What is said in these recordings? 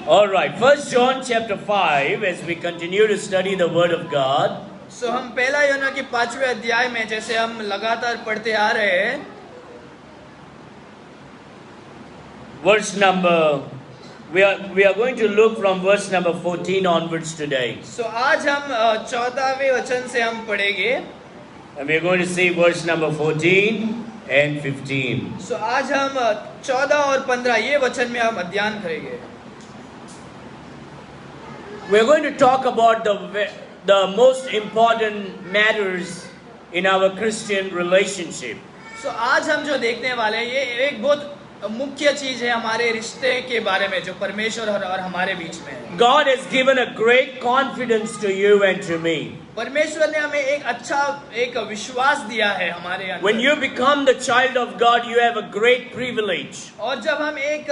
All right, First John chapter 5, as we continue to study the Word of God. So हम पहला योना के 5वें अध्याय में जैसे हम लगातार पढ़ते आ रहे हैं, Verse number, we are going to look from verse number 14 onwards today. so आज हम 14वें वचन से हम पढ़ेंगे. And we are going to see verse number 14 and 15. So आज हम 14 और 15 ये वचन में हम अध्ययन करेंगे. We are going to talk about the most important matters in our Christian relationship. So आज हम जो देखने वाले हैं ये एक बहुत मुख्य चीज है हमारे रिश्ते के बारे में जो परमेश्वर और हमारे बीच में है. God has given a great confidence to you and to me. परमेश्वर ने हमें एक अच्छा एक विश्वास दिया है हमारे अंदर. When you become the child of God, you have a great privilege. और जब हम एक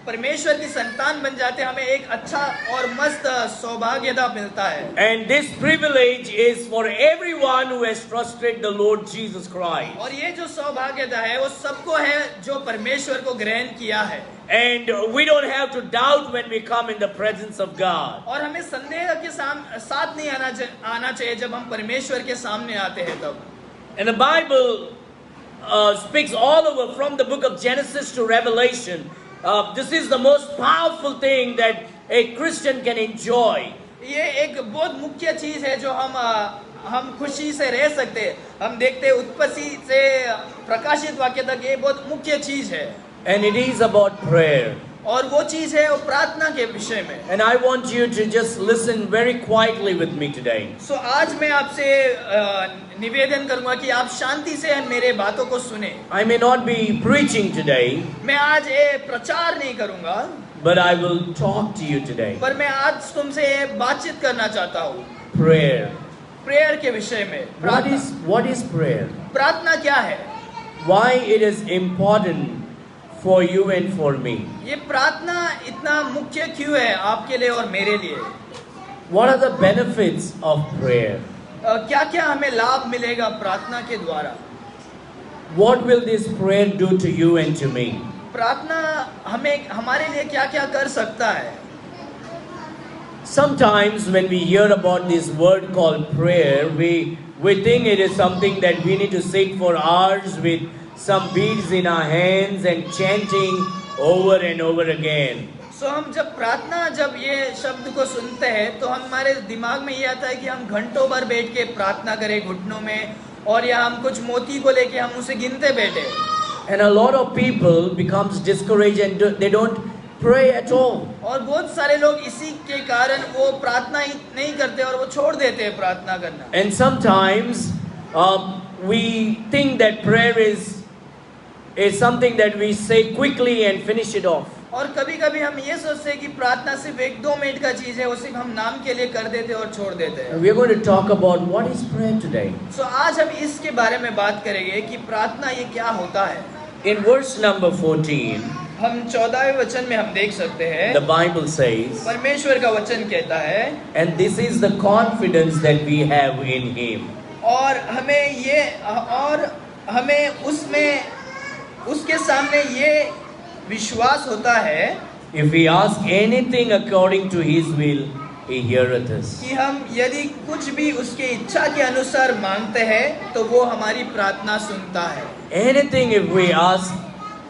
परमेश्वर की संतान बन जाते हैं हमें एक अच्छा और मस्त सौभाग्यता मिलता है. And this privilege is for everyone who has trusted the Lord Jesus Christ. और ये जो सौभाग्यता है वो सबको है जो परमेश्वर को ग्रहण किया है. And we don't have to doubt when we come in the presence of God. और हमें संदेह के साथ नहीं आना चाहिए जब हम परमेश्वर के सामने आते हैं तब. And the Bible speaks all over from the book of Genesis to Revelation. This is the most powerful thing that a Christian can enjoy. ये एक बहुत मुख्य चीज है जो हम खुशी से रह सकते हैं. हम देखते हैं उत्पत्ति से प्रकाशित वाक्य तक ये बहुत मुख्य चीज है. And it is about prayer. और वो चीज है वो प्रार्थना के विषय में. And I want you to just listen very quietly with me today. So आज मैं आपसे निवेदन करूंगा कि आप शांति से मेरे बातों को सुने. I may not be preaching today, मैं आज ये प्रचार नहीं करूंगा, but I will talk to you today. पर मैं आज तुमसे बातचीत करना चाहता हूँ Prayer. प्रेयर के विषय में. What is prayer? प्रार्थना क्या है? Why it is important for you and for me? ये प्रार्थना इतना मुख्य क्यों है आपके लिए और मेरे लिए? What are the benefits of prayer? क्या क्या हमें लाभ मिलेगा प्रार्थना के द्वारा? What will this prayer do to you and to me? प्रार्थना हमें हमारे लिए क्या क्या कर सकता है? Sometimes when we hear about this word called prayer, we think it is something that we need to sit for hours with some beads in our hands and chanting over and over again. So हम जब ये शब्द को सुनते हैं तो हमारे दिमाग में ये आता है कि हम घंटों भर बैठ के प्रार्थना करें घुटनों में, और या हम कुछ मोती को लेके हम उसे गिनते बैठे. And a lot of people becomes discouraged and they don't pray at all. और बहुत सारे लोग इसी के कारण वो प्रार्थना ही नहीं करते और वो छोड़ देते हैं प्रार्थना करना. And sometimes we think that prayer is something that we say quickly and finish it off. और कभी-कभी हम ये सोचते हैं कि प्रार्थना सिर्फ 1-2 मिनट का चीज है, वो सिर्फ हम नाम के लिए कर देते हैं और छोड़ देते हैं. We are going to talk about what is prayer today. So आज हम इसके बारे में बात करेंगे कि प्रार्थना ये क्या होता है. In verse number 14, हम 14वें वचन में हम देख सकते हैं, the Bible says, परमेश्वर का वचन कहता है, and this is the confidence that we have in Him. और हमें उसके सामने ये विश्वास होता है, If we ask anything according to His will, He heareth us. कि हम यदि कुछ भी उसके इच्छा के अनुसार मांगते हैं तो वो हमारी प्रार्थना सुनता है. Anything if we ask,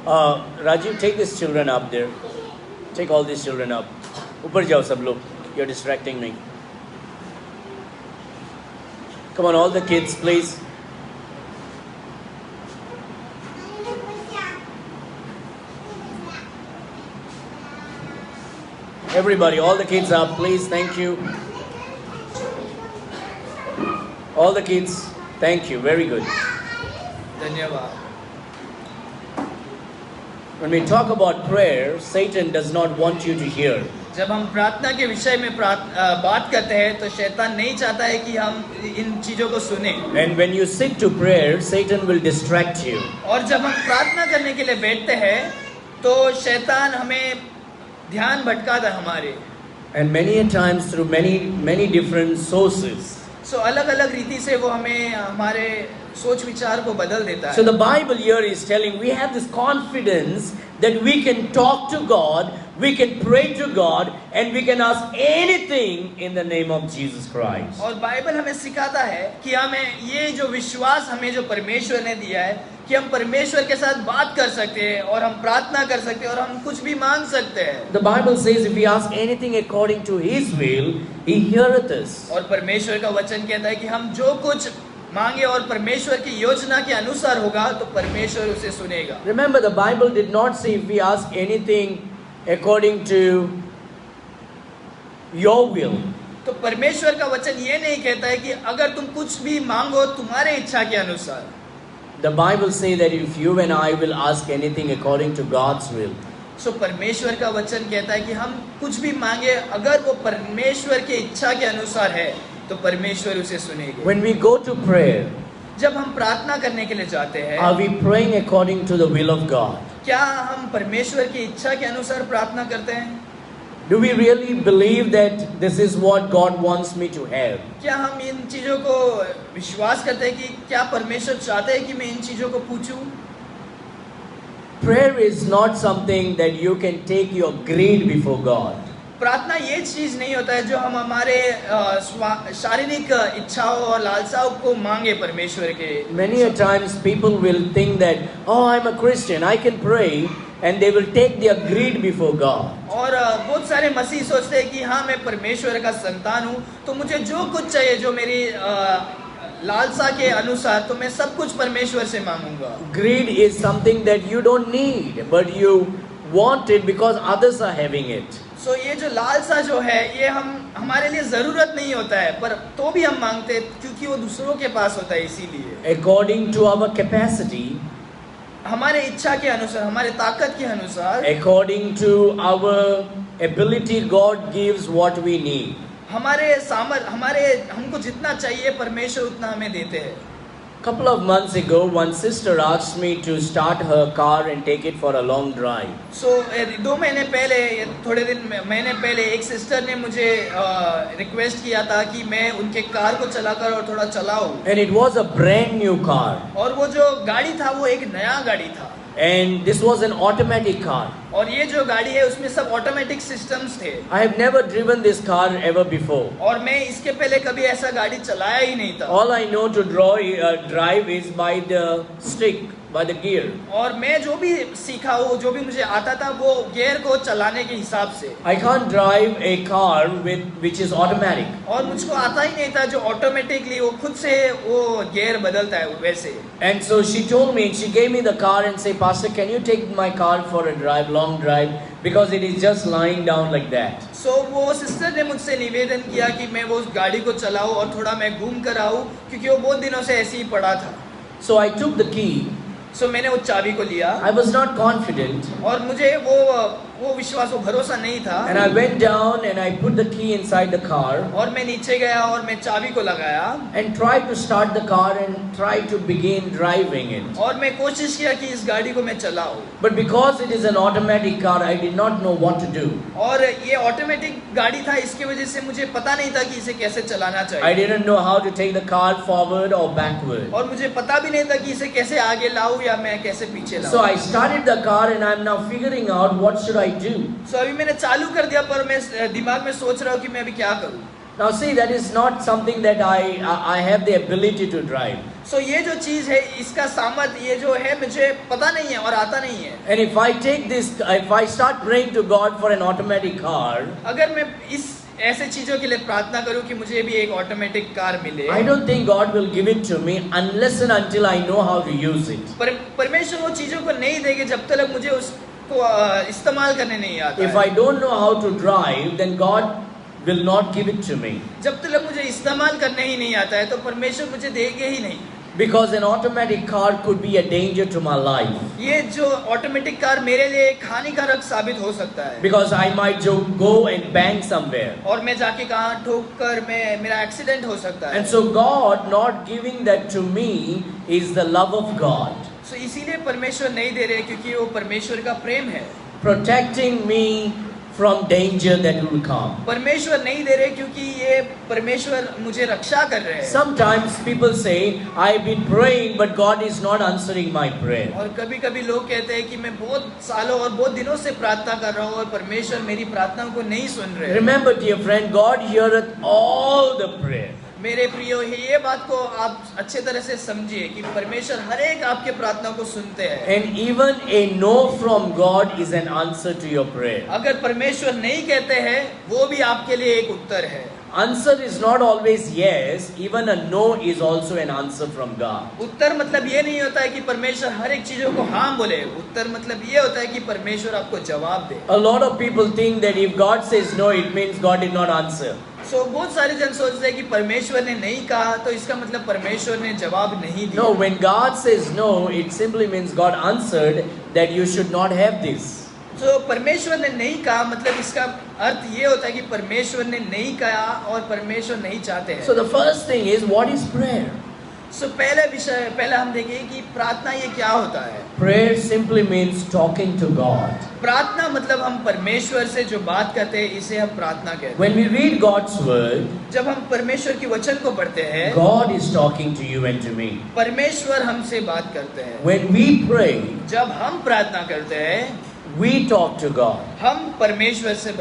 Rajiv, take these children up there. Take all these children up. ऊपर जाओ सब लोग. You're distracting me. Come on, all the kids, please. Everybody, all the kids up, please. Thank you. All the kids, thank you. Very good. धन्यवाद. When we talk about prayer, Satan does not want you to hear. जब हम प्रार्थना के विषय में बात करते हैं तो शैतान नहीं चाहता है कि हम इन चीजों को सुने. And when you sit to prayer, Satan will distract you. और जब हम प्रार्थना करने के लिए बैठते हैं तो शैतान हमें ध्यान भटकाता है हमारे. And many a times through many different sources. So अलग-अलग रीति से वो हमें हमारे सोच विचार को बदल देता है. So the Bible here is telling we have this confidence that we can talk to God we can pray to God and we can ask anything in the name of Jesus Christ. और Bible हमें सिखाता है कि हमें ये जो विश्वास हमें जो परमेश्वर ने दिया है कि हम परमेश्वर के साथ बात कर सकते हैं और हम प्रार्थना कर सकते हैं और हम कुछ भी मांग सकते हैं. The Bible says if we ask anything according to His will, He heareth us. और परमेश्वर का वचन कहता है कि हम जो कुछ मांगे और परमेश्वर की योजना के अनुसार होगा तो परमेश्वर उसे सुनेगा. Remember, the Bible did not say if we ask anything according to your will. तो परमेश्वर का वचन ये नहीं कहता है कि अगर तुम कुछ भी मांगो तुम्हारे इच्छा के अनुसार. The Bible says that if you and I will ask anything according to God's will. सो परमेश्वर का वचन कहता है कि हम कुछ भी मांगे अगर वो परमेश्वर की इच्छा के अनुसार है तो परमेश्वर उसे सुनेगा. When we go to prayer, जब हम प्रार्थना करने के लिए जाते हैं are we praying according to the will of God? क्या हम परमेश्वर की इच्छा के अनुसार प्रार्थना करते हैं? Do we really believe that this is what God wants me to have? क्या हम इन चीजों को विश्वास करते हैं कि क्या परमेश्वर चाहते हैं कि मैं इन चीजों को पूछूं? Prayer is not something that you can take your greed before God. प्रार्थना ये चीज नहीं होता है जो हम हमारे शारीरिक इच्छाओं और लालसाओं को मांगे परमेश्वर के. Many a times people will think that, oh, I'm a Christian, I can pray, and they will take their greed before God. और बहुत सारे मसीह सोचते हैं कि हाँ मैं परमेश्वर का संतान हूँ तो मुझे जो कुछ चाहिए जो मेरी लालसा के अनुसार तो मैं सब कुछ परमेश्वर से मांगूंगा. Greed is something that you don't need, but you want it because others are having it. सो ये जो लालसा जो है ये हमारे लिए जरूरत नहीं होता है पर तो भी हम मांगते हैं क्योंकि वो दूसरों के पास होता है. इसीलिए According to our capacity, हमारे इच्छा के अनुसार हमारे ताकत के अनुसार according to our ability, God gives what we need. हमारे हमको जितना चाहिए परमेश्वर उतना हमें देते हैं. Couple of months ago, one sister asked me to start her car and take it for a long drive. सो 2 महीने पहले महीने पहले एक सिस्टर ने मुझे रिक्वेस्ट किया था कि मैं उनके कार को चलाकर और थोड़ा चलाऊं. And it was a brand new car. और वो जो गाड़ी था वो एक नया गाड़ी था. And this was an automatic car. और ये जो गाड़ी है उसमें सब ऑटोमेटिक सिस्टम्स थे. I have never driven this car ever before. और मैं इसके पहले कभी ऐसा गाड़ी चलाया ही नहीं था. All I know to drive is by the stick, by the gear. और मैं जो भी सीखा हूँ जो भी मुझे आता था वो गियर को चलाने के हिसाब से. I can't drive a car which is automatic. और मुझको आता ही नहीं था जो ऑटोमेटिकली वो खुद से वो गियर बदलता है वैसे. And so she told me, she gave me the car and said, Pastor, can you take my car for a drive, long drive, because it is just lying down like that. सो वो sister ने मुझसे निवेदन किया कि मैं वो गाड़ी को चलाऊं और थोड़ा मैं घूम कर आऊं क्योंकि वो बहुत दिनों से ऐसे ही पड़ा था. So I took the key. सो मैंने वो चाबी को लिया. I was not confident. और मुझे वो विश्वास वो भरोसा नहीं था. And I went down and I put the key inside the car. और मैं नीचे गया और मैं चाबी को लगाया. And tried to start the car and tried to begin driving it. और मैं कोशिश किया कि इस गाड़ी को मैं चलाऊं. But because it is an automatic car, I did not know what to do. और ये ऑटोमेटिक गाड़ी था इसकी वजह से मुझे पता नहीं था कि इसे कैसे चलाना चाहिए. I didn't know how to take the car forward or backward. और मुझे पता भी नहीं था कि इसे कैसे आगे लाऊं या मैं कैसे पीछे लाऊं. So I started the car and I'm now figuring out what should I do. So अभी मैंने चालू कर दिया पर मैं दिमाग में सोच रहा हूँ कि मैं अभी क्या करूँ. Now see, that is not something that I have the ability to drive. So ये जो चीज है इसका सामर्थ ये जो है मुझे पता नहीं है और आता नहीं है. And if I start praying to God for an automatic car, अगर मैं इस ऐसे चीजों के लिए प्रार्थना करूं कि मुझे भी एक ऑटोमेटिक कार मिले, I don't think God will give it to me unless and until I know how to use it. परमेश्वर वो चीजों को नहीं देंगे जब तक मुझे उसको इस्तेमाल करने नहीं आता. If I don't know how to drive, then God will not give it to me. जब तक मुझे इस्तेमाल करने ही नहीं आता है तो परमेश्वर मुझे देंगे ही नहीं. Because an automatic car could be a danger to my life. ये जो ऑटोमेटिक कार मेरे लिए हानिकारक साबित हो सकता है. Because I might go and bang somewhere. और मैं जाके कहाँ ठोक कर मेरा एक्सीडेंट हो सकता है. And so God not giving that to me is the love of God. So इसीलिए परमेश्वर नहीं दे रहे क्योंकि वो परमेश्वर का प्रेम है. Protecting me from danger that will come. परमेश्वर नहीं दे रहे क्योंकि ये परमेश्वर मुझे रक्षा कर रहे हैं। Sometimes people say, I've been praying, but God is not answering my prayer. और कभी-कभी लोग कहते हैं कि मैं बहुत सालों और बहुत दिनों से प्रार्थना कर रहा हूँ और परमेश्वर मेरी प्रार्थनाओं को नहीं सुन रहे। Remember, dear friend, God heareth all the prayer. मेरे प्रियो, ये बात को आप अच्छे तरह से समझिए कि परमेश्वर हर एक आपके प्रार्थना को सुनते हैं। And even a no from God is an answer to your prayer. अगर परमेश्वर नहीं कहते हैं, वो भी आपके लिए एक उत्तर है। Answer is not always yes, even a no is also an answer from God. उत्तर मतलब ये नहीं होता है कि परमेश्वर हर एक चीजों को हाँ बोले। उत्तर मतलब ये होता है कि परमेश्वर आपको जवाब दे। A lot of people think that if God says no, it means God did not answer. बहुत सारे जन सोचते हैं कि परमेश्वर ने नहीं कहा तो इसका मतलब परमेश्वर ने जवाब नहीं दिया। No, when God says no, it simply means God answered that you should not have this. परमेश्वर ने नहीं कहा मतलब इसका अर्थ ये होता है कि परमेश्वर ने नहीं कहा और परमेश्वर नहीं चाहते हैं। So the first thing is, what is prayer? पहला हम देखेंगे कि प्रार्थना ये क्या होता है। Prayer simply means talking to God. प्रार्थना मतलब हम परमेश्वर से जो बात करते हैं इसे हम प्रार्थना कहते हैं। When we read God's word, जब हम परमेश्वर की वचन को पढ़ते हैं, God is talking to you and to me. परमेश्वर हमसे बात करते हैं। When we pray, जब हम प्रार्थना करते हैं, we talk to God. हम परमेश्वर से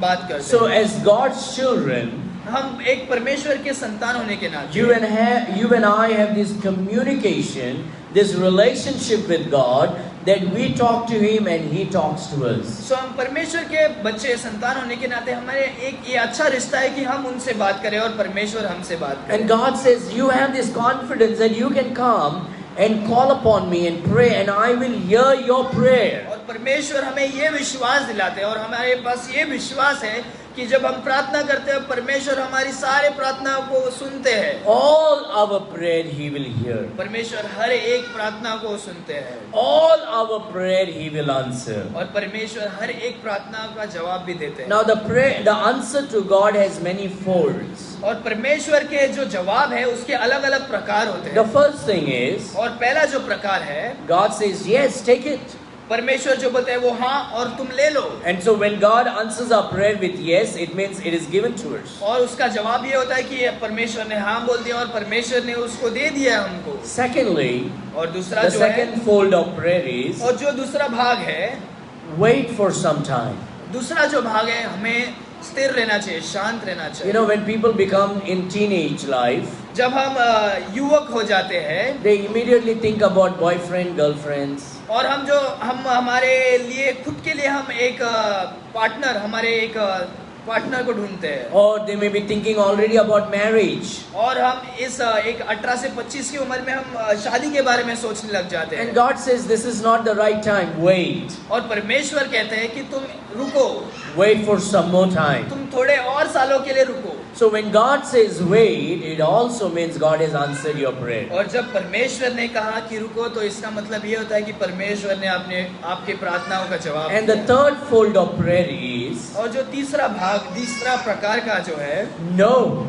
बात करते So हैं। as God's children, हम एक परमेश्वर के संतान होने के नाते you and I have this communication, this relationship with God, that we talk to Him and He talks to us. हम परमेश्वर के बच्चे संतान होने के नाते हमारे एक ये अच्छा रिश्ता है कि हम उनसे बात करें और परमेश्वर हमसे बात करें। And God says, you have this confidence that you can come and call upon me and pray and I will hear your prayer. और परमेश्वर हमें ये विश्वास दिलाते हैं और हमारे पास ये विश्वास है कि जब हम प्रार्थना करते हैं परमेश्वर हमारी सारे प्रार्थना को सुनते हैं। All our prayer He will hear. परमेश्वर हर एक प्रार्थना को सुनते हैं। All our prayer He will answer. और परमेश्वर हर एक प्रार्थना का जवाब भी देते हैं। Now the answer to God has many folds. और परमेश्वर के जो जवाब है उसके अलग अलग प्रकार होते हैं। The first thing is, और पहला जो प्रकार है, God says, yes, take it. परमेश्वर जो बोलते हैं वो हाँ और तुम ले लो। And so when God answers our prayer with yes, it means it is given to us. और उसका जवाब ये होता है कि परमेश्वर ने हाँ बोल दिया और परमेश्वर ने उसको दे दिया हमको। Secondly, और दूसरा the जो है, second fold of prayer is, और जो दूसरा भाग है, wait for some time. दूसरा जो भाग है हमें स्थिर रहना चाहिए, शांत रहना चाहिए। You know, when people become in teenage life, जब हम युवक हो जाते हैं, they immediately think about boyfriend, girlfriends. और हम हमारे लिए खुद के लिए हम एक पार्टनर, हमारे एक पार्टनर को ढूंढते हैं। Or they may be thinking already about marriage. और हम इस एक 18 से 25 की उम्र में हम शादी के बारे में सोचने लग जाते हैं। And God says this is not the right time. Wait. और परमेश्वर कहते हैं कि तुम रुको, Wait for some more time. तुम थोड़े और सालों के लिए रुको। So when God says wait, it also means God has answered your prayer. और जब परमेश्वर ने कहा कि रुको तो इसका मतलब ये होता है कि परमेश्वर ने आपके प्रार्थनाओं का जवाब And the third fold of prayer is, और जो तीसरा प्रकार का जो है, no.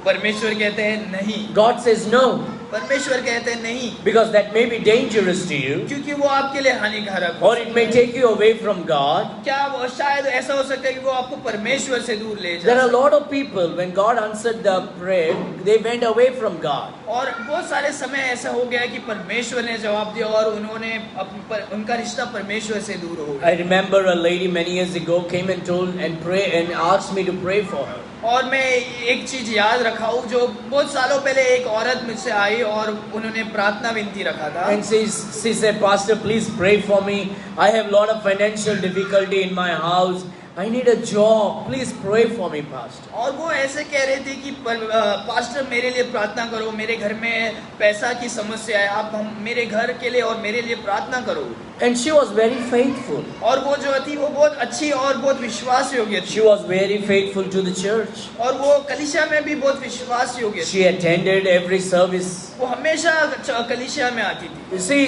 परमेश्वर कहते हैं नहीं। God says no. परमेश्वर कहते हैं नहीं, Because that may be dangerous to you. क्योंकि वो आपके लिए हानिकारक हो। Or it may take you away from God. क्या वो शायद ऐसा हो सकता है कि वो आपको परमेश्वर से दूर ले There are जाए। a lot of people, when God answered the prayer, they went away from God. और बहुत सारे समय ऐसा हो गया कि परमेश्वर ने जवाब दिया और उन्होंने उनका रिश्ता परमेश्वर से दूर हो गया। I remember a lady many years ago came and told and pray and asked me to pray for her. और मैं एक चीज याद रखा हूँ, जो बहुत सालों पहले एक औरत मुझसे आई और उन्होंने प्रार्थना विनती रखा था। And she said, Pastor, please pray for me. I have a lot of financial difficulty in my house. I need a job. Please pray for me, Pastor. और वो ऐसे कह रहे थे कि पास्टर मेरे लिए प्रार्थना करो, मेरे घर में पैसा की समस्या है, आप मेरे घर के लिए और मेरे लिए प्रार्थना करो। And she was very faithful. और वो जो थी वो बहुत अच्छी और बहुत विश्वास योग्य थी। She was very faithful to the church. और वो कलीसिया में भी बहुत विश्वास योग्य थी। She attended every service. वो हमेशा कलीसिया में आती थी। You see,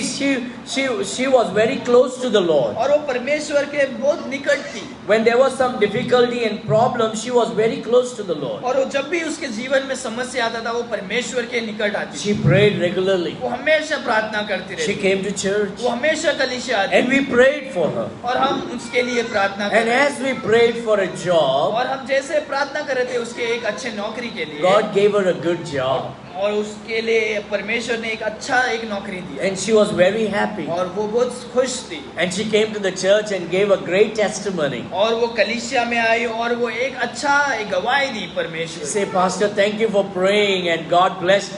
she was very close to the Lord. और वो परमेश्वर के बहुत निकट थी। When there was some difficulty and problem, she was very close to the Lord. और वो जब भी उसके जीवन में समस्या आता था वो परमेश्वर के निकट आती थी। She prayed regularly. वो हमेशा प्रार्थना करती She रहती। came to church. वो हमेशा कलीसिया आती। And we prayed for her. और हम उसके लिए प्रार्थना And करते। as we prayed for a job, और हम जैसे प्रार्थना कर रहे थे उसके एक अच्छे नौकरी के लिए, God gave her a good job. और उसके लिए परमेश्वर ने एक अच्छा एक नौकरी दिया। And she was very happy. और वो बहुत खुश थी। And she came to the church and gave a great testimony. और वो कलीसिया में आई और वो एक अच्छा एक गवाही दी She परमेश्वर। said, Pastor, thank you for praying and God blessed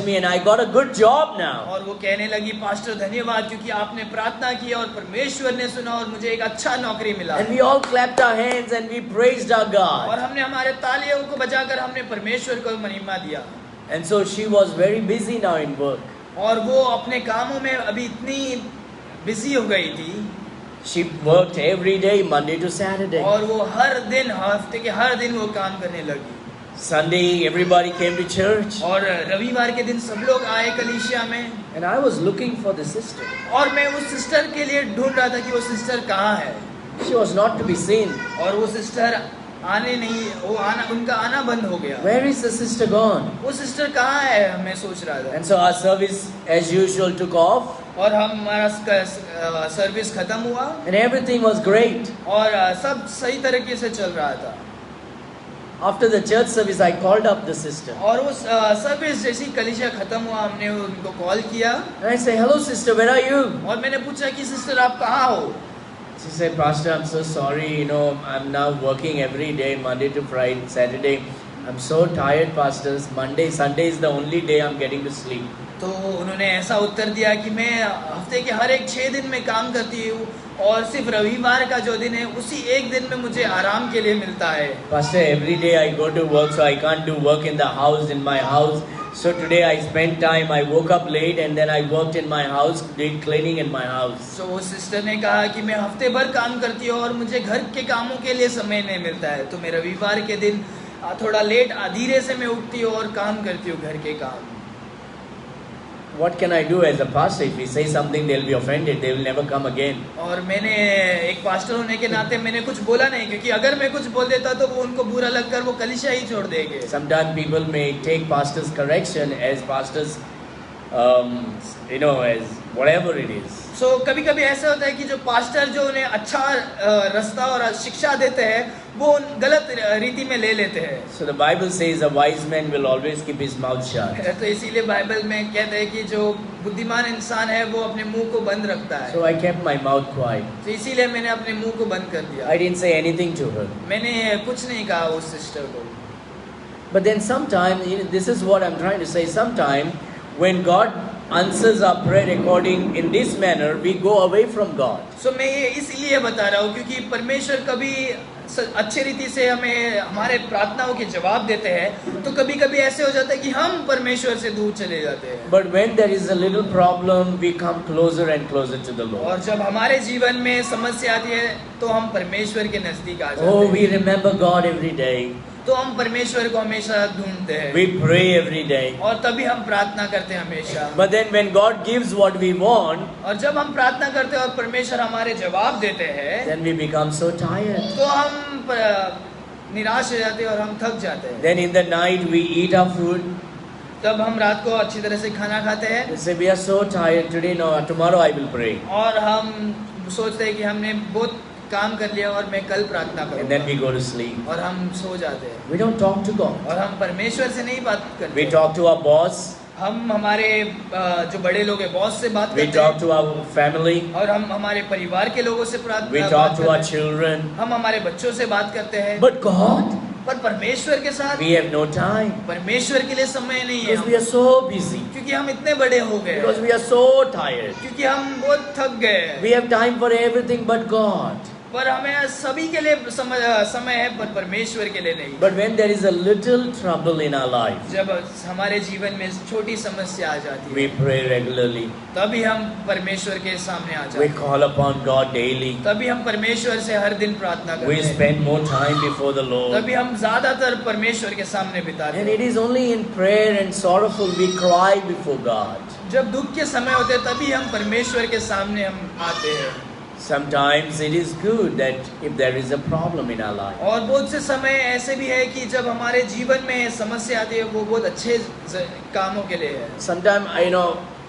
me and I got a good job now. और वो कहने लगी, पास्टर धन्यवाद क्योंकि आपने प्रार्थना की और परमेश्वर ने सुना और मुझे एक अच्छा नौकरी मिला। And we all clapped our hands and we praised our और God. हमने हमारे तालियों को बजाकर हमने परमेश्वर को महिमा दिया। And so she was very busy now in work. और वो अपने कामों में अभी इतनी बिजी हो गई थी। She worked every day, Monday to Saturday. और वो हर दिन, हफ्ते के हर दिन वो काम करने लगी। Sunday, everybody came to church. और रविवार के दिन सब लोग आए कलीसिया में। And I was looking for the sister. और मैं उस सिस्टर के लिए ढूंढ रहा था कि वो सिस्टर कहाँ है। She was not to be seen. और वो सिस्टर आने नहीं, वो आना, उनका आना बंद हो गया। Where is the sister gone? वो सिस्टर कहाँ है, मैं सोच रहा था। And so our service, as usual, took off. और हमारा सर्विस खत्म हुआ And everything was great. और सब सही तरीके से चल रहा था। After the church service, I called up the sister. और उस सर्विस जैसी कलीसिया खत्म हुआ, हमने उनको कॉल किया And I say, hello sister, where are you? और मैंने पूछा कि सिस्टर आप कहाँ हो। She said, Pastor, I'm so sorry, I'm now working every day, Monday to Friday, Saturday. I'm so tired, pastors. Sunday is the only day I'm getting to sleep. तो उन्होंने ऐसा उत्तर दिया कि मैं हफ्ते के हर एक 6 दिन में काम करती हूँ और सिर्फ रविवार का जो दिन है उसी एक दिन में मुझे आराम के लिए मिलता है। Pastor, every day I go to work, so I can't do work in the house, in my house. So today I spent time, I woke up late and then I worked in my house, did cleaning in my house. So वो sister ने कहा कि मैं हफ्ते भर काम करती हूँ और मुझे घर के कामों के लिए समय नहीं मिलता है, तो मैं रविवार के दिन थोड़ा लेट धीरे से मैं उठती हूँ और काम करती हूँ घर के काम। What can I do as a pastor? If we say something, they'll be offended. They will never come again. और मैंने एक पास्टर होने के नाते मैंने कुछ बोला नहीं, क्योंकि अगर मैं कुछ बोल देता तो वो उनको बुरा लगकर वो कलीसिया ही छोड़ देंगे। Sometimes people may take pastor's correction as pastor's, as whatever it is. So कभी-कभी ऐसा होता है कि जो पास्टर जो उन्हें अच्छा रास्ता और शिक्षा देते हैं वो गलत रीति में ले लेते हैं। So the Bible says a wise man will always keep his mouth shut. तो इसीलिए बाइबल में कहते हैं कि जो बुद्धिमान इंसान है वो अपने मुंह को बंद रखता है। So I kept my mouth quiet. तो इसीलिए मैंने अपने मुंह को बंद कर दिया। I didn't say anything to her. मैंने कुछ नहीं कहा उस सिस्टर को। But then sometimes, this is what I'm trying to say, sometimes when God answers our prayer according in this manner, we go away from God. So मैं ये इसलिए बता रहा हूँ क्योंकि परमेश्वर कभी अच्छी रीति से हमें हमारे प्रार्थनाओं के जवाब देते हैं, तो कभी कभी ऐसे हो जाता है कि हम परमेश्वर से दूर चले जाते हैं। But when there is a little problem, we come closer and closer to the Lord. और जब हमारे जीवन में समस्या आती है तो हम परमेश्वर के नजदीक आ जाते Oh, हैं। we remember God every day. तो हम परमेश्वर को हमेशा ढूंढते हैं। We pray every day. और तभी हम प्रार्थना करते हैं हमेशा। But then when God gives what we want, और जब हम प्रार्थना करते हैं और परमेश्वर हमारे जवाब देते हैं, then we become so tired. तो हम निराश हो जाते हैं और हम थक जाते हैं। Then in the night we eat our food. तब हम रात को अच्छी तरह से खाना खाते हैं। We say we are so tired today. No, tomorrow I will pray. और हम सोचते हैं कि हमने बहुत काम कर लिया और मैं कल प्रार्थना And then we करूंगा, go to sleep. और हम सो जाते हैं। We don't talk to God. और हम परमेश्वर से नहीं बात करते। We talk to our boss. हम हमारे जो बड़े लोग हैं बॉस से बात We करते talk हैं, to our family. और हम हमारे परिवार के लोगों से We बात talk to our करते हैं। children. हम हमारे बच्चों से बात करते हैं। But God, पर परमेश्वर के साथ we have no time. परमेश्वर के लिए समय नहीं है, Because we are so busy. क्योंकि हम इतने बड़े हो गए Because हैं, we are so tired. क्योंकि हम बहुत थक गए हैं। We have time for everything but God. पर हमें सभी के लिए समय है, पर परमेश्वर के लिए नहीं। But when there is a little trouble in our life, जब हमारे जीवन में छोटी समस्या आ जाती we है, pray regularly. तभी हम परमेश्वर के सामने आ We जाते हैं, call upon God daily. तभी हम परमेश्वर से हर दिन प्रार्थना We करते हैं, spend more time before the Lord. तभी हम ज्यादातर परमेश्वर के सामने बिताते And हैं। it is only in prayer and sorrowful we cry before God. जब दुख के समय होते हैं तभी हम परमेश्वर के सामने हम आते हैं। Sometimes it is good that if there is a problem in our life. और बहुत से समय ऐसे भी है कि जब हमारे जीवन में समस्या आती है, वो बहुत अच्छे कामों के लिए है। Sometimes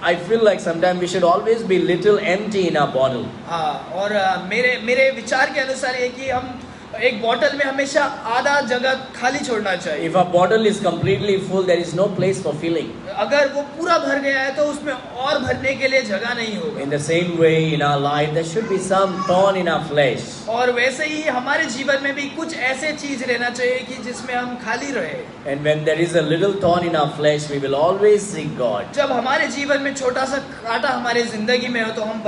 I feel like sometimes we should always be little empty in our bottle. हाँ, और मेरे विचार के अनुसार ये कि हम एक बोतल में हमेशा आधा जगह खाली छोड़ना चाहिए। If our bottle is completely full, there is no place for filling. अगर वो पूरा भर गया है तो उसमें और भरने के लिए जगह नहीं होगा। In the same way, in our life, there should be some thorn in our flesh. और वैसे ही हमारे जीवन में भी कुछ ऐसे चीज रहना चाहिए कि जिसमें हम खाली रहे। And when there is a little thorn in our flesh, we will always seek God. जब हमारे जीवन में छोटा सा कांटा हमारे जिंदगी में हो तो हम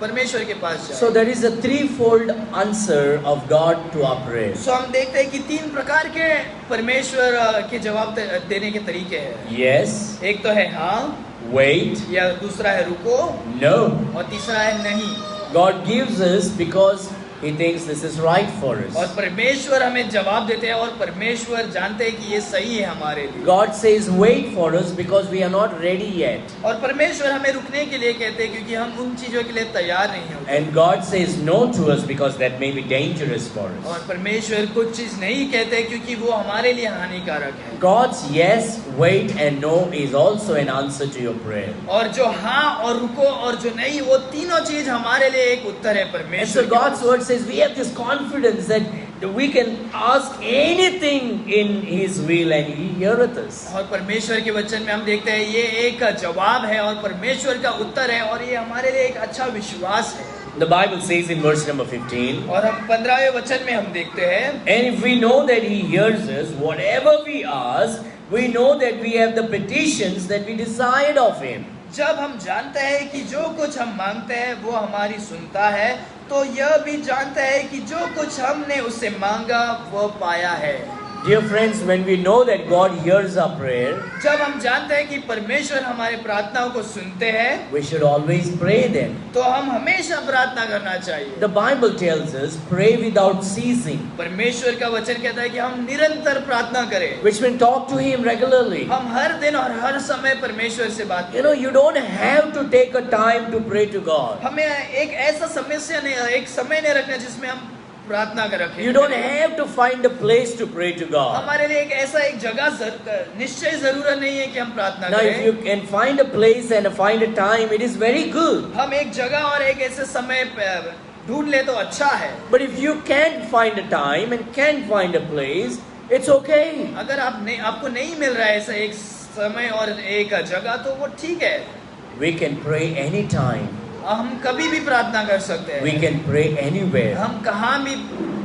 परमेश्वर के पास जाएं। So there is a threefold answer of God to our prayer. So हम देखते हैं कि 3 प्रकार के परमेश्वर के जवाब देने के तरीके हैं। Yes, एक तो है हाँ, wait, या दूसरा है रुको, no. और तीसरा है नहीं। God gives us because He thinks this is right for और us. परमेश्वर हमें जवाब देते हैं और परमेश्वर जानते हैं कि ये सही है हमारे लिए। God says wait for us because we are not ready yet. और परमेश्वर हमें रुकने के लिए कहते हैं क्योंकि हम उन चीजों के लिए तैयार नहीं होते। And God says no to us because that may be dangerous for us. और परमेश्वर कुछ चीज नहीं कहते क्योंकि वो हमारे लिए हानिकारक है। God's yes, wait and no is also an answer to your prayer. और जो हाँ और रुको और जो नहीं, वो तीनों चीज हमारे लिए एक उत्तर है And परमेश्वर so की God's word says we have this confidence that we can ask anything in His will and He heareth us. और परमेश्वर के वचन में हम देखते हैं ये एक जवाब है और परमेश्वर का उत्तर है और ये हमारे लिए एक अच्छा विश्वास है। The Bible says in verse number 15, और हम 15वें वचन में हम देखते हैं, and if we know that He hears us, whatever we ask, we know that we have the petitions that we desired of Him. जब हम जानते हैं कि जो कुछ हम मांगते हैं वो हमारी सुनता है, तो यह भी जानते हैं कि जो कुछ हमने उससे मांगा वो पाया है। Dear friends, when we know that God hears our prayer, जब हम जानते हैं कि परमेश्वर हमारे प्रार्थनाओं को सुनते हैं, we should always pray then. तो हम हमेशा प्रार्थना करना चाहिए। The Bible tells us, pray without ceasing, परमेश्वर का वचन कहता है कि हम निरंतर प्रार्थना करें, which means talk to Him regularly. हम हर दिन और हर समय परमेश्वर से बात You करें। know, you don't have to take a time to pray to God. हमें एक ऐसा एक समय नहीं रखना जिसमें हम प्रार्थना कर रखें। You don't have to find a place to pray to God. हमारे लिए एक जगह निश्चय जरूरत नहीं है कि हम प्रार्थना Now, if करें। you can find a place and find a time, it is very good. हम एक जगह और एक ऐसे समय ढूंढ ले तो अच्छा है। But if you can't find a time and can't find a place, it's okay. अगर आपको नहीं मिल रहा है ऐसा एक समय और एक जगह तो वो ठीक है। We can pray anytime. हम कभी भी प्रार्थना कर सकते हैं। We can pray anywhere. हम कहाँ भी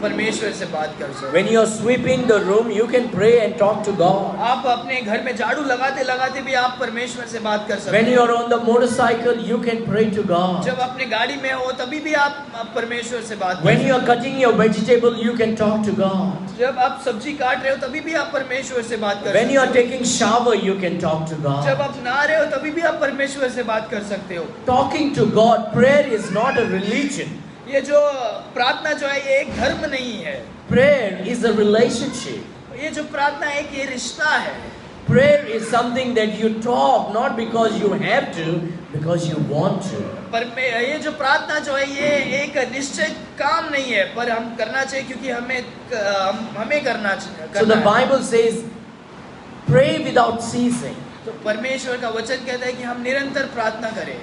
परमेश्वर से बात कर सकते हैं। When you are sweeping the room, you can pray and talk to God. आप अपने घर में झाड़ू लगाते लगाते भी आप परमेश्वर से बात कर सकते When हैं। you are on the motorcycle, you can pray to God. जब अपने गाड़ी में हो तभी भी आप परमेश्वर से बात कर When सकते you are cutting your vegetable, you can talk to God. हैं। जब आप सब्जी काट रहे हो तभी भी आप परमेश्वर से बात कर When सकते you are हो। taking shower, you can talk to जब God. आप नहा रहे हो तभी भी आप परमेश्वर से बात कर सकते हो। Talking to God, prayer is not a religion. ये जो प्रार्थना जो है ये एक धर्म नहीं है। Prayer is a relationship. ये जो प्रार्थना है कि ये रिश्ता है। Prayer is something that you talk not because you have to, because you want to. पर ये जो प्रार्थना जो है ये एक निश्चित काम नहीं है, पर हम करना चाहिए क्योंकि हमें करना So the है। Bible says, pray without ceasing. तो परमेश्वर का वचन कहता है कि हम निरंतर प्रार्थना करें।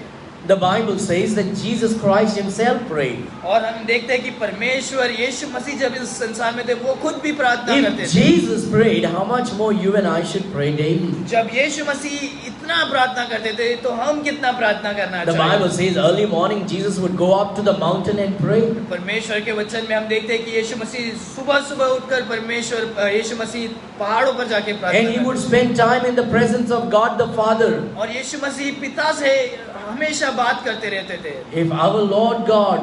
The Bible says that Jesus Christ Himself prayed. और हम देखते हैं कि परमेश्वर यीशु मसीह जब इस संसार में थे वो खुद भी प्रार्थना करते If थे। Jesus prayed, how much more you and I should pray daily? जब यीशु मसीह इतना प्रार्थना करते थे तो हम कितना प्रार्थना करना The चाहिए। Bible says early morning Jesus would go up to the mountain and pray. परमेश्वर के वचन में हम देखते हैं कि यीशु मसीह सुबह सुबह उठकर यीशु मसीह पहाड़ों पर जाके प्रार्थना And He would करते spend time in the presence of God the Father. और यीशु मसीह पिता से हमेशा बात करते रहते थे। If our Lord God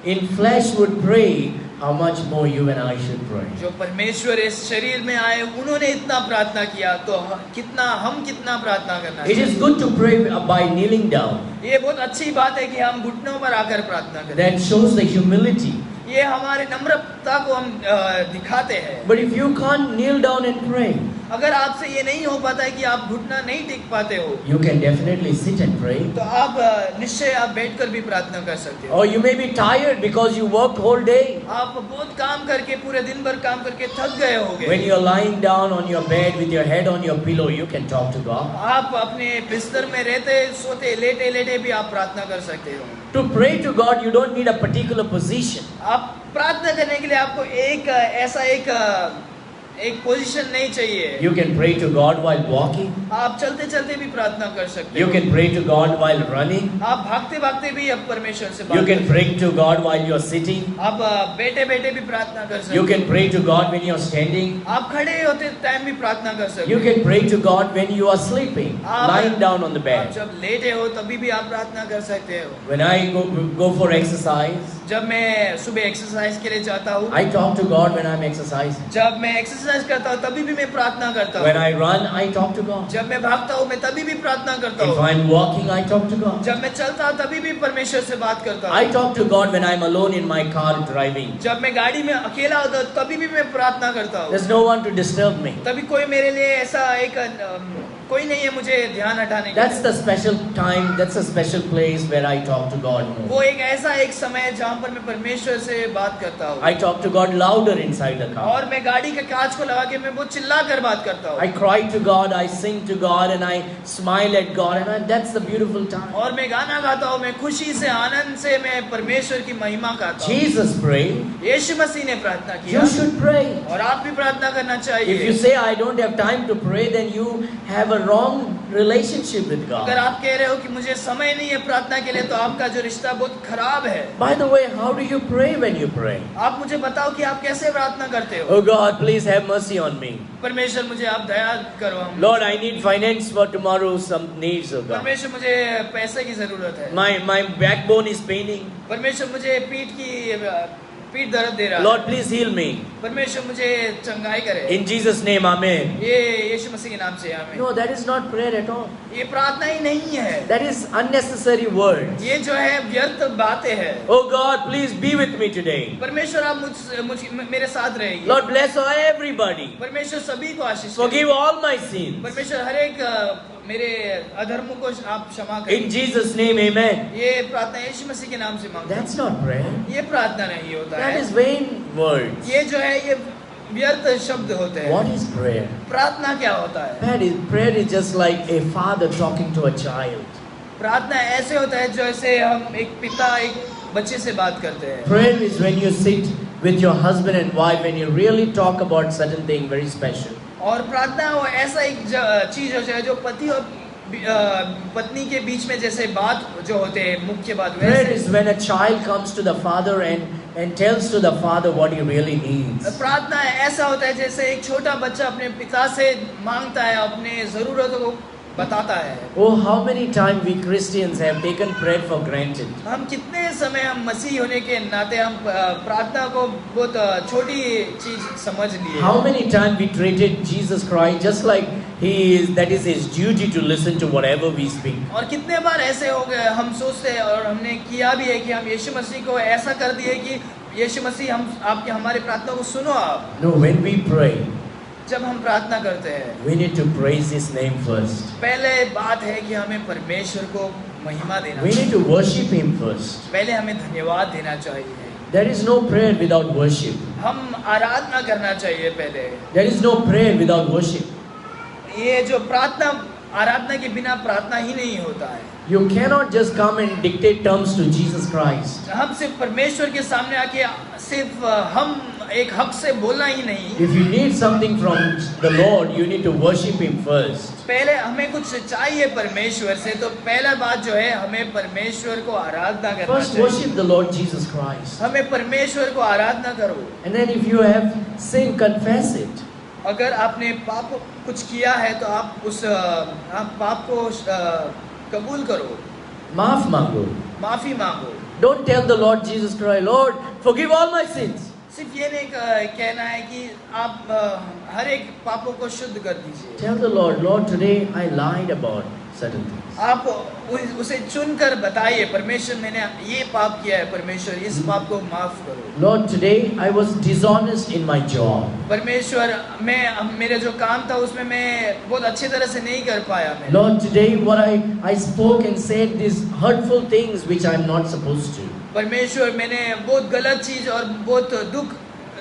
in flesh would pray, how much more you and I should pray. जो परमेश्वर इस शरीर में आए उन्होंने इतना प्रार्थना किया, तो हम कितना प्रार्थना करना It is चाहिए। good to pray by kneeling down. ये बहुत अच्छी बात है कि हम घुटनों पर आकर प्रार्थना करें। That shows the humility. ये हमारे नम्रता को हम दिखाते हैं। But if you can't kneel down and pray, अगर आपसे ये नहीं हो पाता है कि आप घुटना नहीं टेक पाते हो, you can definitely sit and pray. तो आप निश्चय आप बैठकर भी प्रार्थना कर सकते हो। Or you may be tired because you worked whole day. आप बहुत काम करके पूरे दिन भर काम करके थक गए होंगे। When you are lying down on your bed with your head on your pillow, you can talk to God. आप अपने बिस्तर में रहते सोते लेटे लेटे भी आप प्रार्थना कर सकते हो। To pray to God, you don't need a particular position. आप प्रार्थना करने के लिए आपको एक पोजीशन नहीं चाहिए। You can pray to God while walking. आप चलते चलते भी प्रार्थना कर सकते You हो। can pray to God while running. आप भागते भागते भी अब परमेश्वर से You बात can कर pray to God while you are sitting. आप बैठे बैठे भी प्रार्थना कर सकते You हो। can pray to God when you are standing. आप खड़े होते टाइम भी प्रार्थना कर सकते You हो। can pray to God when you are sleeping, lying down on the आप bed. जब लेटे हो तभी भी आप प्रार्थना कर सकते हो। When I go for exercise, जब मैं सुबह एक्सरसाइज के लिए जाता हूँ, I talk to God when I'm exercising. जब मैं एक्सरसाइज करता हूँ तभी भी मैं प्रार्थना करता When हूँ। I run, I talk to God. जब मैं भागता हूँ मैं तभी भी प्रार्थना करता If हूँ। I'm walking, I talk to God. जब मैं चलता हूँ तभी भी परमेश्वर से बात करता I हूँ। talk to God when I'm alone in my car driving. जब मैं गाड़ी में अकेला होता हूँ तभी भी मैं प्रार्थना करता हूँ। There's no one to disturb me. तभी कोई मेरे लिए ऐसा कोई नहीं है मुझे ध्यान हटाने के That's लिए। the special time, that's a special place where I talk to God more. वो एक समय है जहाँ पर मैं परमेश्वर से बात करता हूँ। I talk to God louder inside the car. और मैं गाड़ी के कांच को लगा के मैं बहुत चिल्ला कर बात करता हूँ। I cry to God, I sing to God, and I smile at God, and that's the beautiful time. और मैं गाना गाता हूँ, मैं खुशी से आनंद से मैं परमेश्वर की महिमा गाता हूँ। Jesus prayed. यीशु मसीह ने प्रार्थना किया You should pray. और आप भी प्रार्थना करना If चाहिए। you say I don't have time to pray, then you have a wrong relationship with अगर God. आप कह रहे हो कि मुझे समय नहीं है प्रार्थना के लिए, तो आपका जो रिश्ता बहुत खराब है। By the way, how do you pray when you pray? आप मुझे बताओ कि आप कैसे प्रार्थना करते हो। Oh God, please have mercy on me. परमेश्वर मुझे आप दया करो। हम Lord, I need finance for tomorrow, some needs, oh God. परमेश्वर मुझे पैसे की जरूरत है। My backbone is paining. परमेश्वर मुझे पीठ दर्द दे रहा है। Lord, please heal me. परमेश्वर मुझे चंगाई करे। In Jesus' name, Amen. ये यीशु मसीह के नाम से आमीन। No, that is not prayer at all. ये प्रार्थना ही नहीं है। That is unnecessary words. ये जो है व्यर्थ बातें हैं। Oh God, please be with me today. परमेश्वर आप मेरे साथ रहिए। Lord, bless everybody. परमेश्वर सभी को आशीष करें। Forgive all my sins. परमेश्वर हर एक मेरे अधर्मों को आप क्षमा करें। In Jesus' name, Amen. ये प्रार्थना यीशु मसीह के नाम से मांगते हैं। That's not prayer. ये प्रार्थना नहीं होता That है। is vain words. ये जो है ये व्यर्थ शब्द होते हैं। What is prayer? प्रार्थना क्या होता है? Prayer is just like a father talking to a child. प्रार्थना ऐसे होता है जैसे हम एक पिता एक बच्चे से बात करते हैं। Prayer is when you sit with your husband and wife and you really talk about certain thing very special. और प्रार्थना वो ऐसा एक चीज होता है जो पति और पत्नी के बीच में जैसे बात जो होते हैं मुख्य बात। Prayer is when a child comes to the father and tells to the father what he really needs. प्रार्थना ऐसा होता है जैसे एक छोटा बच्चा अपने पिता से मांगता है, अपने जरूरतों को बताता है। Oh, how many times we Christians have taken prayer for granted. हम कितने समय हम मसीह होने के नाते हम प्रार्थना को बहुत छोटी चीज समझ लिए। How many times we treated Jesus Christ just like that is his duty to listen to whatever we speak. और कितने बार ऐसे हो गए हम सोचते हैं और हमने किया भी है कि हम यीशु मसीह को ऐसा कर दिए कि यीशु मसीह हमारे प्रार्थना को सुनो आप। No, when we pray, जब हम प्रार्थना करते हैं we need to praise his name first. पहले बात है कि हमें परमेश्वर को महिमा देना We need चाहिए। to worship him first. पहले हमें धन्यवाद देना चाहिए। There is no prayer without worship. हम आराधना करना चाहिए पहले। There is no prayer without worship. ये जो प्रार्थना आराधना के बिना प्रार्थना ही नहीं होता है। You cannot just come and dictate terms to Jesus Christ. हम सिर्फ परमेश्वर के सामने आके सिर्फ हम एक हक से बोलना ही नहीं। If you need something from the Lord, you need to worship him first. पहले हमें कुछ चाहिए परमेश्वर से, तो पहला बात जो है हमें परमेश्वर को आराधना करना First चाहिए। worship the Lord Jesus Christ. हमें परमेश्वर को आराधना करो। And then if you have sin, confess it. अगर आपने पाप कुछ किया है तो आप पाप को कबूल करो, माफ मांगो. माफी मांगो। Don't tell the Lord Jesus Christ, Lord, forgive all my sins. सिर्फ ये नहीं कहना है कि आप हर एक पापों को शुद्ध कर दीजिए। Tell the Lord, Lord, today I lied about certain things. आप उसे चुनकर बताइए, परमेश्वर मैंने ये पाप किया है, परमेश्वर इस पाप को माफ करो। Lord, today I was dishonest in my job. परमेश्वर मैं मेरे जो काम था उसमें मैं बहुत अच्छी तरह से नहीं कर पाया मैं। Lord, today what I spoke and said these hurtful things which I'm not supposed to. परमेश्वर मैंने बहुत गलत चीज और बहुत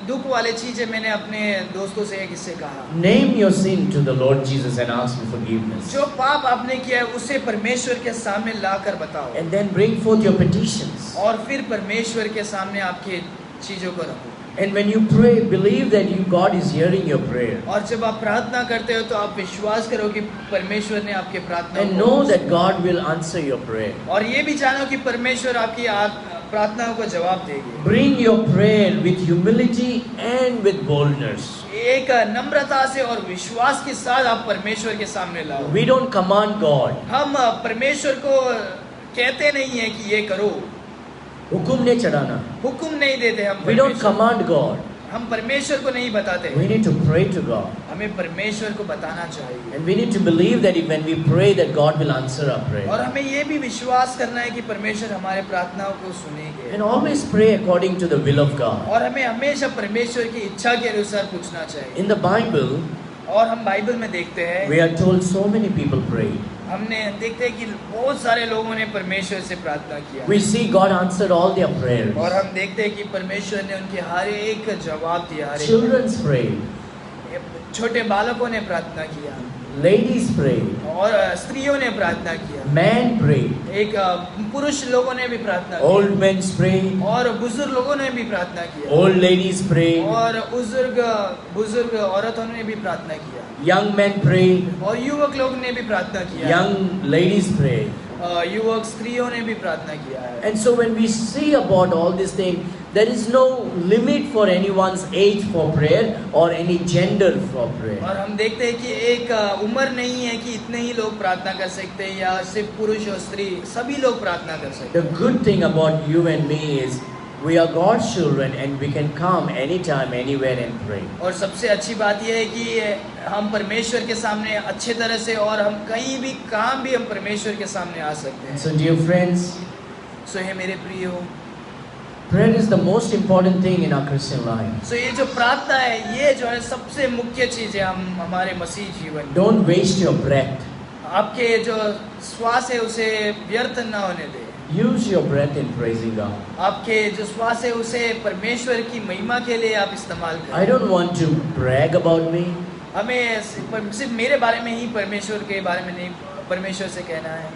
दुख वाले चीजें मैंने अपने दोस्तों से एक इससे कहा। Name your sin to the Lord Jesus and ask for forgiveness. जो पाप आपने किया है उसे परमेश्वर के सामने लाकर बताओ। And then bring forth your petitions. और फिर परमेश्वर के सामने आपकी चीजों को रखो। And when you pray, believe that God is hearing your prayer. और जब आप प्रार्थना करते हो तो आप विश्वास करो कि परमेश्वर ने आपके प्रार्थना And know that God will answer your prayer. और ये भी जानो कि परमेश्वर आपकी प्रार्थनाओं को जवाब देगी। Bring your prayer with humility and with boldness. एक नम्रता से और विश्वास के साथ आप परमेश्वर के सामने लाओ। We don't command God. हम परमेश्वर को कहते नहीं है कि ये करो, हुक्म नहीं चढ़ाना. हुक्म नहीं देते हम। We don't command God. हम परमेश्वर को नहीं बताते। We need to pray to God. हमें परमेश्वर को बताना चाहिए। And we need to believe that when we pray that God will answer our prayer. और हमें ये भी विश्वास करना है कि परमेश्वर हमारे प्रार्थनाओं को सुनेंगे। And always pray according to the will of God. और हमें हमेशा परमेश्वर की इच्छा के अनुसार पूछना चाहिए। In the Bible, और हम बाइबल में देखते हैं, we are told so many people prayed. हमने देखते हैं कि बहुत सारे लोगों ने परमेश्वर से प्रार्थना किया। We see God answered all their prayers. और हम देखते हैं कि परमेश्वर ने उनके हर एक जवाब दिया। Children's prayed. छोटे बालकों ने प्रार्थना किया। Ladies prayed. और स्त्रियों ने प्रार्थना किया। Man prayed. एक पुरुष लोगों ने भी प्रार्थना की। Old men prayed. और बुजुर्ग लोगों ने भी प्रार्थना किया। Old ladies prayed. और बुजुर्ग औरतों ने भी प्रार्थना किया। Young men prayed. और युवक लोग ने भी प्रार्थना किया। Young ladies prayed. युवक स्त्रियों ने भी प्रार्थना किया है। And so when we see about all these things, there is no limit for anyone's age for prayer or any gender for prayer. और हम देखते हैं कि एक उम्र नहीं है कि इतने ही लोग प्रार्थना कर सकते हैं या सिर्फ पुरुष और स्त्री, सभी लोग प्रार्थना कर सकते The good thing about you and me is we are God's children and we can come anytime, anywhere and pray. हैं। और सबसे अच्छी बात यह है कि हम परमेश्वर के सामने अच्छे तरह से और हम कहीं भी काम भी हम परमेश्वर के सामने आ सकते हैं। So dear friends, सो हे मेरे प्रियो, prayer is the most important thing in our Christian life. सो ये जो प्रार्थना है ये जो है सबसे मुख्य चीज है हम हमारे मसीह जीवन। Don't waste your breath. आपके जो श्वास है उसे व्यर्थ ना होने दे। Use your breath in praising God. आपके जो श्वास है उसे परमेश्वर की महिमा के लिए आप इस्तेमाल करें। I don't want to brag about me. हमें सिर्फ मेरे बारे में ही परमेश्वर के बारे में नहीं परमेश्वर से कहना है।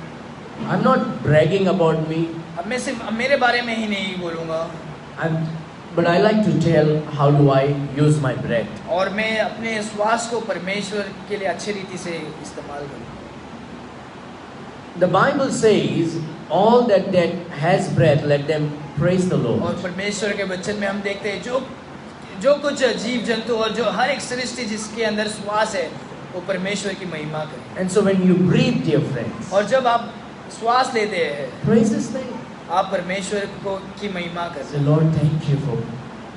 I'm not bragging about me. अब मैं सिर्फ मेरे बारे में ही नहीं बोलूँगा। But I like to tell how do I use my breath. और मैं अपने श्वास को परमेश्वर के लिए अच्छी रीति से इस्तेमाल करूँ। The Bible says, all that has breath, let them praise the Lord. और परमेश्वर के वचन में हम देखते हैं जो कुछ जीव जंतु और जो हर एक सृष्टि जिसके अंदर श्वास है वो परमेश्वर की महिमा करे। And so when you breathe, dear friends, और जब आप श्वास लेते हैं praise His name. आप परमेश्वर की महिमा करते Say, Lord, thank you for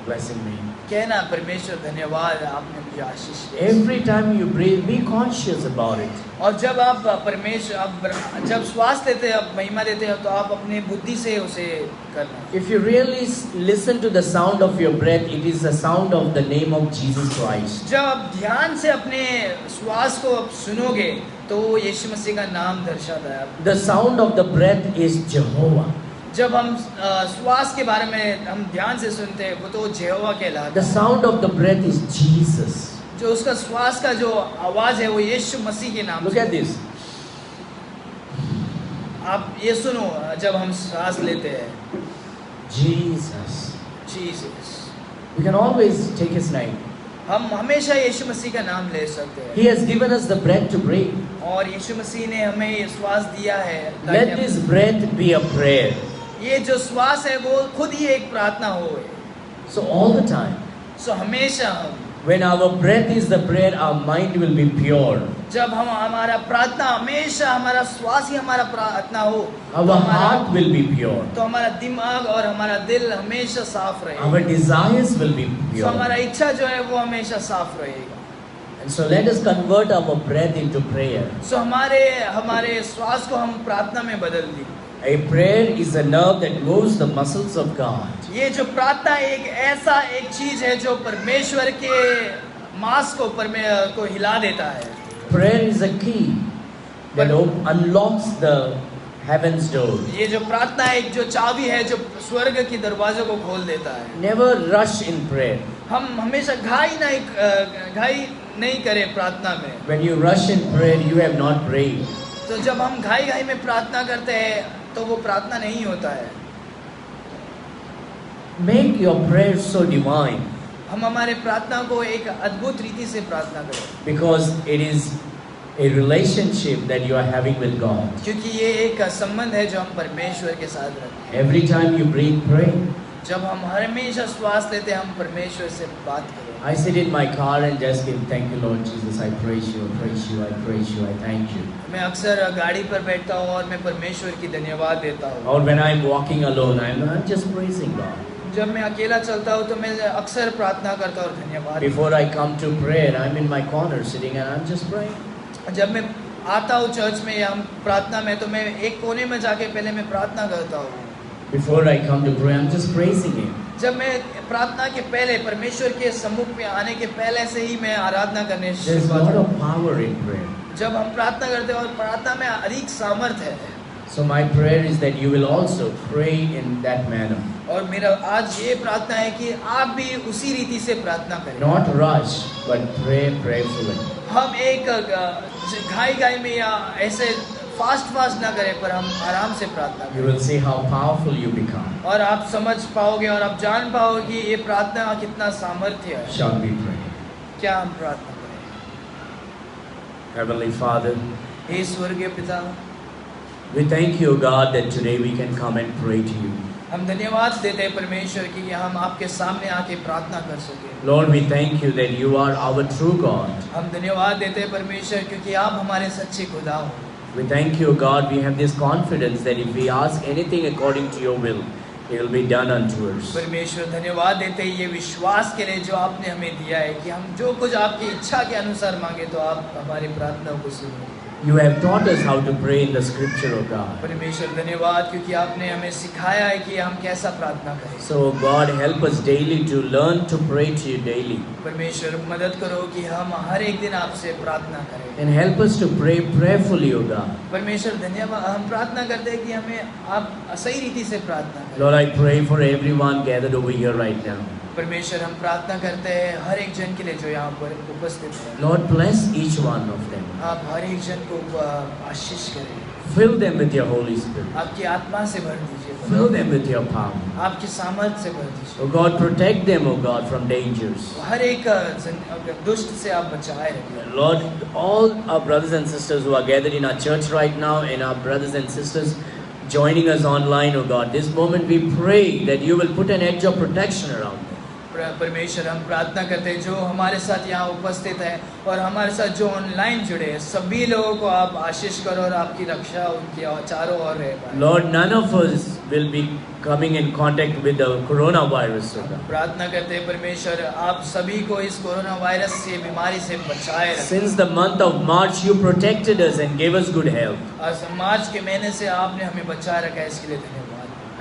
blessing me. कहना परमेश्वर धन्यवाद आपने मुझे आशीष दी। Every time you breathe, be conscious about it. और जब आप जब श्वास लेते हैं, आप महिमा देते हैं तो आप अपने बुद्धि से उसे करना। If you really listen to the sound of your breath, it is the sound of the name of Jesus Christ. जब आप ध्यान से अपने श्वास को सुनोगे तो वो यीशु मसीह का नाम दर्शाता है। The sound of the breath is Jehovah. जब हम श्वास के बारे में हम ध्यान से सुनते हैं वो तो यहोवा कहलाता है। The sound of the breath is Jesus. जो उसका श्वास का जो आवाज है वो यीशु मसीह के नाम। Look at this. आप ये सुनो जब हम सांस लेते हैं, Jesus. Jesus. We can always take His name. हम हमेशा यीशु मसीह का नाम ले सकते हैं। He has given us the breath to breathe. और यीशु मसीह ने हमें ये श्वास दिया है। Let this breath be a prayer. ये जो श्वास है वो खुद ही एक प्रार्थना हो। So all the time, सो हमेशा हम When our breath is the prayer, our mind will be pure. जब हम हमारा प्रार्थना हमेशा हमारा श्वास ही हमारा प्रार्थना हो, Our heart will be pure. तो हमारा दिमाग और हमारा दिल हमेशा साफ रहेगा। Our desires will be तो pure. हमारा इच्छा जो है वो हमेशा साफ रहेगा। And so let us convert our breath into prayer. सो हमारे श्वास को हम प्रार्थना में बदल दी। A prayer is a nerve that moves the muscles of God. ये जो प्रार्थना एक चीज है जो परमेश्वर के मांस को हिला देता है। Prayer is a key that unlocks the heaven's door. ये जो प्रार्थना एक जो चाबी है जो स्वर्ग की दरवाजों को खोल देता है। Never rush in prayer. हम हमेशा घाई नहीं करें प्रार्थना में। When you rush in prayer, you have not prayed. तो जब हम घाई में प्रार्थना करते हैं तो वो प्रार्थना नहीं होता है। Make your prayer so divine, हम हमारे प्रार्थना को एक अद्भुत रीति से प्रार्थना करें, because it is a relationship that you are having with God. क्योंकि ये एक संबंध है जो हम परमेश्वर के साथ रखते हैं। Every time you breathe, pray. जब हम हमेशा श्वास लेते हैं हम परमेश्वर से बात करें। I sit in my car and just give thank you Lord Jesus. I praise you, I praise you, I praise you, I thank you. मैं अक्सर गाड़ी पर बैठता हूँ और मैं परमेश्वर की धन्यवाद देता हूँ। Or when I'm walking alone, I'm just praising God. जब मैं अकेला चलता हूँ तो मैं अक्सर प्रार्थना करता हूँ और धन्यवाद। Before I come to prayer, I'm in my corner sitting and I'm just praying. जब मैं आता हूँ चर्च में या हम प्रार्थना में तो मैं एक कोने में जाके पहले मैं प्रार्थना करता हूँ। Before I come to pray, I'm just praising Him. जब मैं प्रार्थना के पहले परमेश्वर के सम्मुख में आने के पहले से ही मैं आराधना करने There's a lot of power in prayer. जब हम प्रार्थना करते हैं और प्रार्थना में अधिक सामर्थ्य है। So my prayer is that you will also pray in that manner. और मेरा आज ये प्रार्थना है कि आप भी उसी रीति से प्रार्थना करें। Not rush, but pray prayerfully. हम एक घाई में या ऐसे फास्ट ना करें पर हम आराम से प्रार्थना करें। You will see how powerful you become. और आप समझ पाओगे और आप जान पाओगे कि ये प्रार्थना कितना सामर्थ्य है। Shall we pray? क्या हम प्रार्थना करें? Heavenly Father, हे स्वर्गीय पिता, we thank you, God, that today we can come and pray to you. हम धन्यवाद देते हैं परमेश्वर कि हम आपके सामने आके प्रार्थना कर सके। Lord, we thank you that you are our true God. हम धन्यवाद देते हैं परमेश्वर क्योंकि आप हमारे सच्चे खुदा हो। We thank you, God, we have this confidence that if we ask anything according to your will, it will be done unto us. परमेश्वर धन्यवाद देते हैं ये विश्वास के लिए जो आपने हमें दिया है कि हम जो कुछ आपकी इच्छा के अनुसार मांगे तो आप हमारी प्रार्थना को सुनो। You have taught us how to pray in the scripture, O God. परमेश्वर धन्यवाद क्योंकि आपने हमें सिखाया है कि हम कैसा प्रार्थना करें। So God, help us daily to learn to pray to you daily. परमेश्वर मदद करो कि हम हर एक दिन आपसे प्रार्थना करें। And help us to pray prayerfully, O God. परमेश्वर धन्यवाद, हम प्रार्थना करते हैं कि हमें आप सही रीति से प्रार्थना करें। Lord, I pray for everyone gathered over here right now. परमेश्वर हम प्रार्थना करते हैं हर एक जन के लिए जो यहाँ पर उपस्थित है। Lord, bless each one of them. आप हर एक जन को आशीष करें। Fill them with your Holy Spirit. आपकी आत्मा से भर दीजिए। Fill them with your power. आपकी सामर्थ से भर दीजिए। Oh God, protect them, oh God, from dangers. हर एक दुष्ट से आप बचाए रखिए। Lord, all our brothers and sisters who are gathered in our church right now and our brothers and sisters joining us online, oh God, this moment we pray that you will put an edge of protection around them. परमेश्वर हम प्रार्थना करते हैं जो हमारे साथ यहाँ उपस्थित है और हमारे साथ जो ऑनलाइन जुड़े हैं सभी लोगों को आप आशीष करो और आपकी रक्षा उनके चारों ओर रहे। Lord, none of us will be coming in contact with the coronavirus, oh God. प्रार्थना करते हैं परमेश्वर आप सभी को इस कोरोना वायरस से बीमारी से बचाए रखें। Since the month of March, you protected us and gave us good health. और मार्च के महीने से आपने हमें बचाए रखा है, इसके लिए धन्यवाद।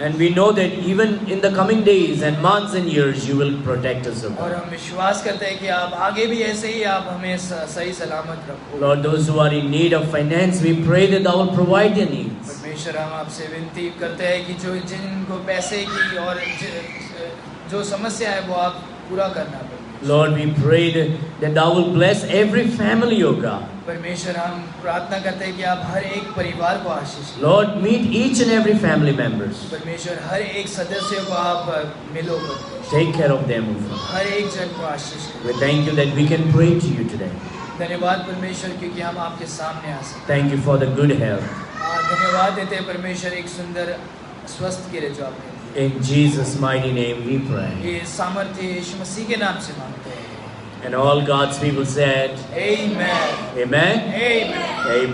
And we know that even in the coming days and months and years, you will protect us, oh और God. हम विश्वास करते हैं कि आप आगे भी ऐसे ही आप हमें सही सलामत रखो। Lord, those who are in need of finance, we pray that thou will provide their needs. परमेश्वर हम आपसे विनती करते हैं कि जो जिनको पैसे की और जो समस्या है वो आप पूरा करना पड़े। Lord, we pray that thou will bless every family, O God. परमेश्वर हम प्रार्थना करते हैं कि आप हर एक परिवार को आशीष दें। Lord, meet each and every family members. परमेश्वर हर एक सदस्य को आप मिलो। Take care of them, O Father. हर एक जन को आशीष दें। We thank you that we can pray to you today. धन्यवाद परमेश्वर क्योंकि हम आपके सामने आ सकते Thank you for the good health. हैं। धन्यवाद देते हैं परमेश्वर एक सुंदर स्वस्थ के लिए जो आपने दिया। In Jesus' mighty name we pray. ये सामर्थ्य यीशु मसीह के नाम से मांगते हैं। And all God's people said, Amen. Amen. Amen. Amen.